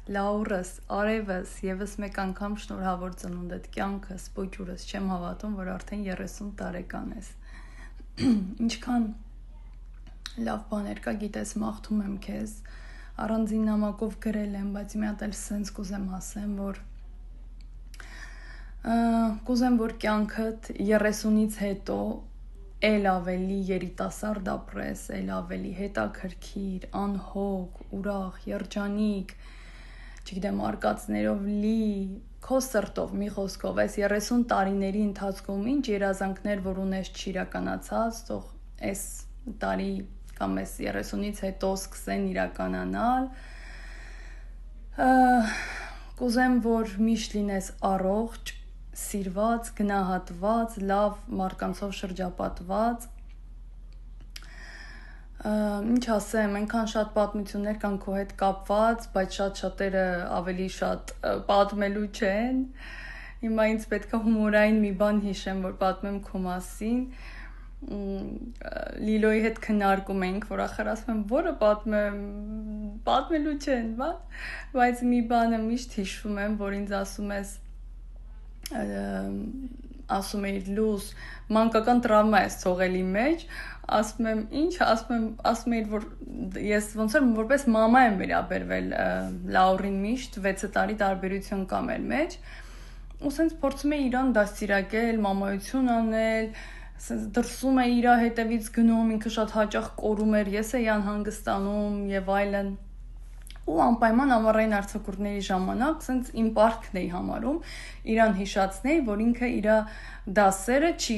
Լաուրս, արևս, եւս մեկ անգամ շնորհավոր ծնունդդ կյանքս, պոճուրս, չեմ հավատում, որ արդեն 30 տարեկան ես։ Ինչքան լավ բաներ կա, գիտես, մաղթում եմ քեզ, առանձին նամակով գրել եմ, բայց մի հատ էլ սենց կուզեմ ասեմ, որ կյանքդ 30-ից հետո էլ ավելի երիտասարդ ապրես, էլ ավելի հետաքրքիր, անհոգ, ուրախ, երջանիկ, չգիտեմ, արկածներով լի, քո սրտով, մի խոսքով, այս 30 տարիների ընթացքում ինչ երազանքներ, որ ունես չիրականացած, թող այս տարի կամ այս 30-ից հետո սկսեն իրականանալ, կուզեմ, որ միշտ լինես առողջ, սիրված, գնահատված, լավ մարդկանցով շրջապատված, ինչ ասեմ, այնքան շատ պատմություններ կան քո հետ կապված, բայց շատ-շատերը ավելի շատ պատմելու չեն, հիմա ինձ պետք է հումորային մի բան հիշեմ, որ պատմեմ քո մասին, Լիլոյի հետ քննարկում էինք, որ ախր ասում եմ, որը պատմեմ, պատմելու չեն, բայց մի բանը միշտ հիշում եմ, որ ինձ ասում էիր լուս, մանկական տրավմա ես թողել իմ մեջ, ասում եմ, ինչ, ասում էիր, որ ես ոնց որ որպես մամա եմ վերաբերվել Լաուրին միշտ, 6 տարի տարբերություն կա մեր մեջ, ու սենց փորձում էի իրան դաստիարակել, մամայություն անել, սենց դրսում է իրա հետևից գնում, ինքը շատ հաճախ կորում էր, ես էի անհանգստանում եւ այլն, ու անպայման ամառային արձակուրդների ժամանակ սենց իմ պարտքն էի համարում իրան հիշացնեի, որ ինքը իրա դասերը չի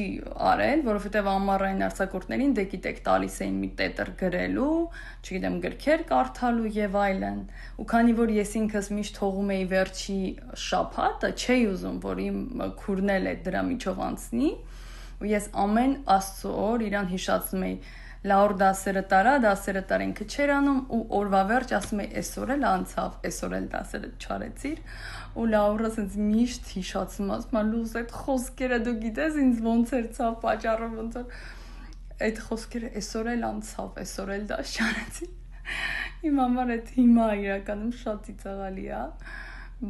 արել, որովհետև ամառային արձակուրդներին դե գիտեք տալիս էին մի տետր գրելու, չգիտեմ, գրքեր կարդալու եւ այլն, ու քանի որ ես ինքս միշտ թողում էի վերջի շաբաթը, չէի ուզում, որ իմ քուրն էլ է դրա միջով անցնի, ու ես ամեն Աստծո օր իրան հիշացնում էի Լաուր դասերը տար ինքը չէր անում ու օրվա վերջ ասում էի այսօր էլ անցավ, այսօր էլ դասերը չարեցիր ու Լաուրը ասենց միշտ հիշացնում ասում լուզ այդ խոսքերը դու գիտես ինձ ոնց էր ցավ պատճառը ոնց որ այդ խոսքերը այսօր էլ անցավ, այսօր էլ դաս չարեցի իմ համար այդ հիմա իրականում շատ ծիծաղալի է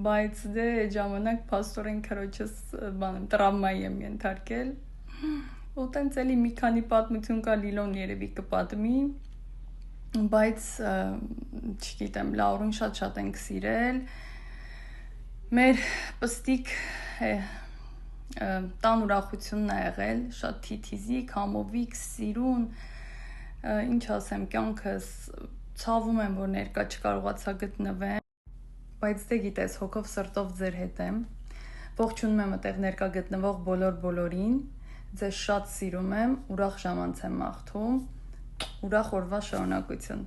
բայց դե ժամանակ փաստորեն քրոջս տրավմայի եմ ենթարկել ու տենց էլի մի քանի պատմություն կա Լիլոն երևի կպատմի, բայց չգիտեմ, Լաուրին շատ ենք սիրել, մեր պստիկ տան ուրախությունն է եղել, շատ թիթիզիկ, համովիկ, սիրուն, ինչ ասեմ, կյանքս ցավում եմ, որ ներկա չկարողացա գտնվեմ, բայց դե գիտես, հոգով սրտով ձեր հետ եմ, ողջունում եմ այդտեղ ներկա գտնվող բոլորին, ձեզ շատ սիրում եմ, ուրախ ժամանց եմ մաղթում, ուրախ օրվա շարունակություն։